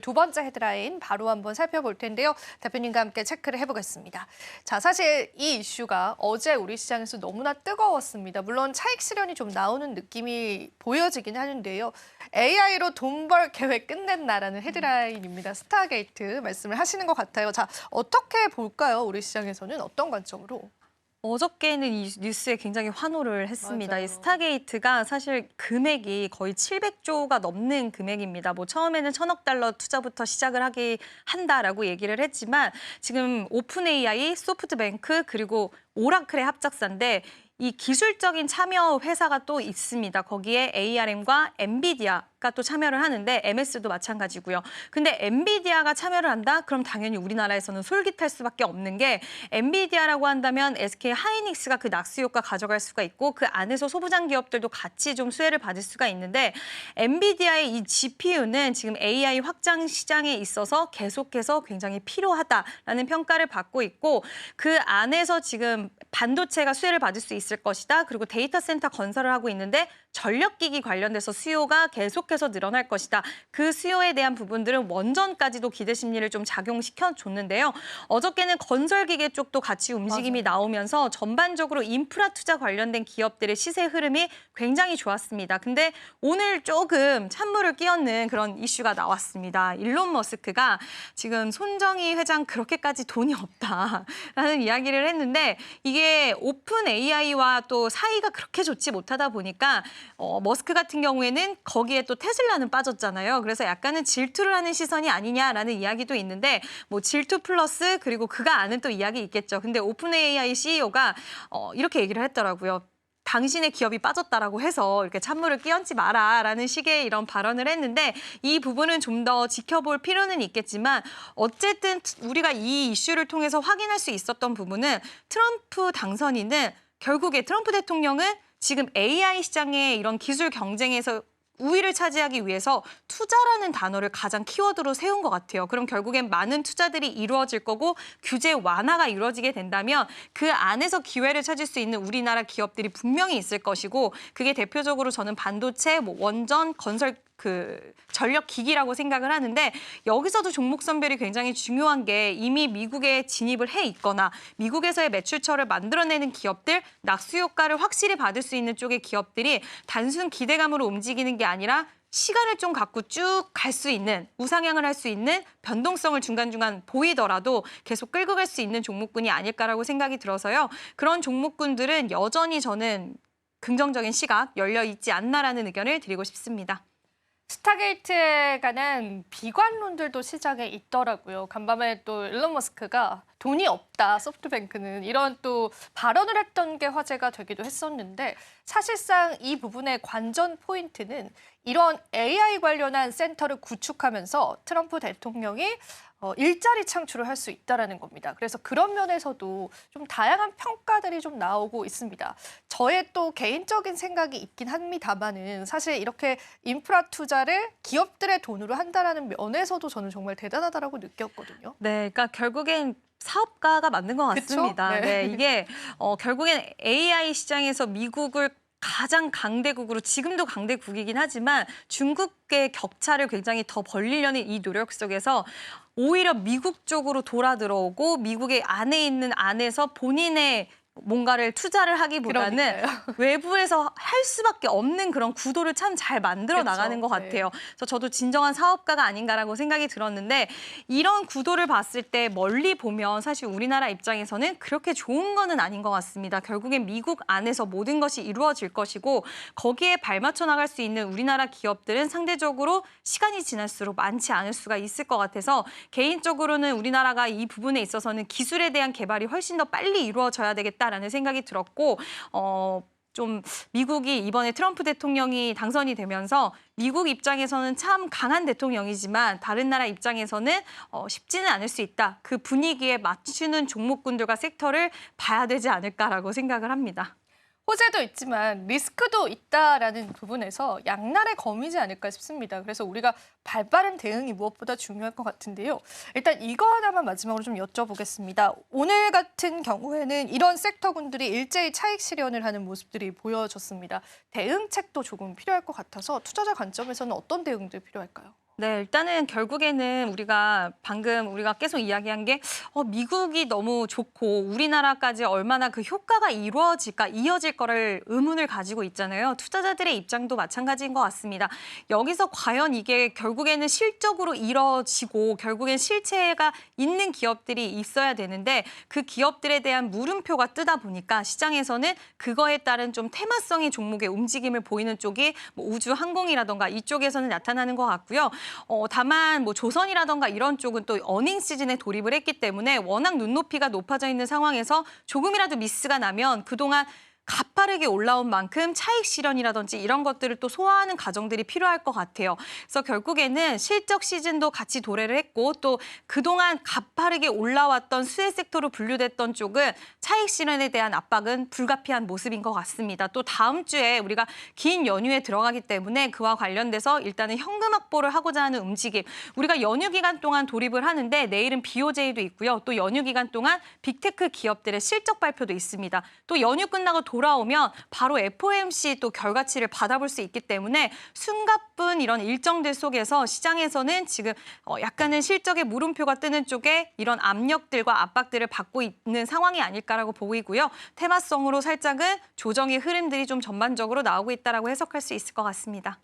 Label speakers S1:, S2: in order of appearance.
S1: 두 번째 헤드라인 바로 한번 살펴볼 텐데요. 대표님과 함께 체크를 해보겠습니다. 자, 사실 이 이슈가 어제 우리 시장에서 너무나 뜨거웠습니다. 물론 차익 실현이 좀 나오는 느낌이 보여지긴 하는데요. AI로 돈 벌 계획 끝냈나라는 헤드라인입니다. 스타게이트 말씀을 하시는 것 같아요. 자, 어떻게 볼까요? 우리 시장에서는 어떤 관점으로?
S2: 어저께는 이 뉴스에 굉장히 환호를 했습니다.
S1: 맞아요.
S2: 이 스타게이트가 사실 금액이 거의 700조가 넘는 금액입니다. 뭐 처음에는 1,000억 달러 투자부터 시작을 한다라고 얘기를 했지만 지금 오픈 AI, 소프트뱅크 그리고 오라클의 합작사인데 이 기술적인 참여 회사가 또 있습니다. 거기에 ARM과 엔비디아가 또 참여를 하는데 MS도 마찬가지고요. 근데 엔비디아가 참여를 한다? 그럼 당연히 우리나라에서는 솔깃할 수밖에 없는 게 엔비디아라고 한다면 SK 하이닉스가 그 낙수 효과 가져갈 수가 있고 그 안에서 소부장 기업들도 같이 좀 수혜를 받을 수가 있는데 엔비디아의 이 GPU는 지금 AI 확장 시장에 있어서 계속해서 굉장히 필요하다라는 평가를 받고 있고 그 안에서 지금 반도체가 수혜를 받을 수 있을 것이다. 그리고 데이터 센터 건설을 하고 있는데 전력기기 관련돼서 수요가 계속해서 늘어날 것이다. 그 수요에 대한 부분들은 원전까지도 기대 심리를 좀 작용시켜줬는데요. 어저께는 건설기계 쪽도 같이 움직임이
S1: 맞아요.
S2: 나오면서 전반적으로 인프라 투자 관련된 기업들의 시세 흐름이 굉장히 좋았습니다. 근데 오늘 조금 찬물을 끼얹는 그런 이슈가 나왔습니다. 일론 머스크가 지금 손정희 회장 그렇게까지 돈이 없다라는 이야기를 했는데 이게 오픈 AI와 또 사이가 그렇게 좋지 못하다 보니까 머스크 같은 경우에는 거기에 또 테슬라는 빠졌잖아요. 그래서 약간은 질투를 하는 시선이 아니냐라는 이야기도 있는데 뭐 질투 플러스 그리고 그가 아는 또 이야기 있겠죠. 근데 오픈 AI CEO가 이렇게 얘기를 했더라고요. 당신의 기업이 빠졌다라고 해서 이렇게 찬물을 끼얹지 마라라는 식의 이런 발언을 했는데 이 부분은 좀 더 지켜볼 필요는 있겠지만 어쨌든 우리가 이 이슈를 통해서 확인할 수 있었던 부분은 트럼프 당선인은 결국에 트럼프 대통령은 지금 AI 시장의 이런 기술 경쟁에서 우위를 차지하기 위해서 투자라는 단어를 가장 키워드로 세운 것 같아요. 그럼 결국엔 많은 투자들이 이루어질 거고 규제 완화가 이루어지게 된다면 그 안에서 기회를 찾을 수 있는 우리나라 기업들이 분명히 있을 것이고 그게 대표적으로 저는 반도체, 뭐 원전, 건설 전력 기기라고 생각을 하는데 여기서도 종목 선별이 굉장히 중요한 게 이미 미국에 진입을 해 있거나 미국에서의 매출처를 만들어내는 기업들, 낙수 효과를 확실히 받을 수 있는 쪽의 기업들이 단순 기대감으로 움직이는 게 아니라 시간을 좀 갖고 쭉 갈 수 있는, 우상향을 할 수 있는 변동성을 중간중간 보이더라도 계속 끌고 갈 수 있는 종목군이 아닐까라고 생각이 들어서요. 그런 종목군들은 여전히 저는 긍정적인 시각 열려 있지 않나라는 의견을 드리고 싶습니다.
S1: 스타게이트에 관한 비관론들도 시장에 있더라고요. 간밤에 또 일론 머스크가 돈이 없다, 소프트뱅크는 이런 또 발언을 했던 게 화제가 되기도 했었는데 사실상 이 부분의 관전 포인트는 이런 AI 관련한 센터를 구축하면서 트럼프 대통령이 일자리 창출을 할 수 있다라는 겁니다. 그래서 그런 면에서도 좀 다양한 평가들이 좀 나오고 있습니다. 저의 또 개인적인 생각이 있긴 합니다만은 사실 이렇게 인프라 투자를 기업들의 돈으로 한다라는 면에서도 저는 정말 대단하다라고 느꼈거든요.
S2: 네, 그러니까 결국엔 사업가가 맞는 것 같습니다.
S1: 그쵸? 네.
S2: 네, 이게 결국엔 AI 시장에서 미국을 가장 강대국으로 지금도 강대국이긴 하지만 중국의 격차를 굉장히 더 벌리려는 이 노력 속에서 오히려 미국 쪽으로 돌아 들어오고 미국의 안에 있는 안에서 본인의 뭔가를 투자를 하기보다는
S1: 그러니까요.
S2: 외부에서 할 수밖에 없는 그런 구도를 참 잘 만들어
S1: 그쵸.
S2: 나가는 것
S1: 네.
S2: 같아요. 그래서 저도 진정한 사업가가 아닌가라고 생각이 들었는데 이런 구도를 봤을 때 멀리 보면 사실 우리나라 입장에서는 그렇게 좋은 거는 아닌 것 같습니다. 결국엔 미국 안에서 모든 것이 이루어질 것이고 거기에 발맞춰 나갈 수 있는 우리나라 기업들은 상대적으로 시간이 지날수록 많지 않을 수가 있을 것 같아서 개인적으로는 우리나라가 이 부분에 있어서는 기술에 대한 개발이 훨씬 더 빨리 이루어져야 되겠다라는 생각이 들었고 좀 미국이 이번에 트럼프 대통령이 당선이 되면서 미국 입장에서는 참 강한 대통령이지만 다른 나라 입장에서는 쉽지는 않을 수 있다. 그 분위기에 맞추는 종목군들과 섹터를 봐야 되지 않을까라고 생각을 합니다.
S1: 호재도 있지만 리스크도 있다라는 부분에서 양날의 검이지 않을까 싶습니다. 그래서 우리가 발빠른 대응이 무엇보다 중요할 것 같은데요. 일단 이거 하나만 마지막으로 좀 여쭤보겠습니다. 오늘 같은 경우에는 이런 섹터군들이 일제히 차익 실현을 하는 모습들이 보여졌습니다. 대응책도 조금 필요할 것 같아서 투자자 관점에서는 어떤 대응들이 필요할까요?
S2: 네, 일단은 결국에는 우리가 계속 이야기한 게 미국이 너무 좋고 우리나라까지 얼마나 그 효과가 이어질 거를 의문을 가지고 있잖아요. 투자자들의 입장도 마찬가지인 것 같습니다. 여기서 과연 이게 결국에는 실적으로 이뤄지고 결국엔 실체가 있는 기업들이 있어야 되는데 그 기업들에 대한 물음표가 뜨다 보니까 시장에서는 그거에 따른 좀 테마성의 종목의 움직임을 보이는 쪽이 뭐 우주 항공이라던가 이쪽에서는 나타나는 것 같고요. 다만 뭐 조선이라던가 이런 쪽은 또 어닝 시즌에 돌입을 했기 때문에 워낙 눈높이가 높아져 있는 상황에서 조금이라도 미스가 나면 그동안 가파르게 올라온 만큼 차익 실현이라든지 이런 것들을 또 소화하는 과정들이 필요할 것 같아요. 그래서 결국에는 실적 시즌도 같이 도래를 했고 또 그동안 가파르게 올라왔던 수혜 섹터로 분류됐던 쪽은 차익 실현에 대한 압박은 불가피한 모습인 것 같습니다. 또 다음 주에 우리가 긴 연휴에 들어가기 때문에 그와 관련돼서 일단은 현금 확보를 하고자 하는 움직임. 우리가 연휴 기간 동안 돌입을 하는데 내일은 BOJ도 있고요. 또 연휴 기간 동안 빅테크 기업들의 실적 발표도 있습니다. 또 연휴 끝나고 돌아오면 바로 FOMC 또 결과치를 받아볼 수 있기 때문에 숨가쁜 이런 일정들 속에서 시장에서는 지금 약간은 실적의 물음표가 뜨는 쪽에 이런 압력들과 압박들을 받고 있는 상황이 아닐까라고 보이고요. 테마성으로 살짝은 조정의 흐름들이 좀 전반적으로 나오고 있다라고 해석할 수 있을 것 같습니다.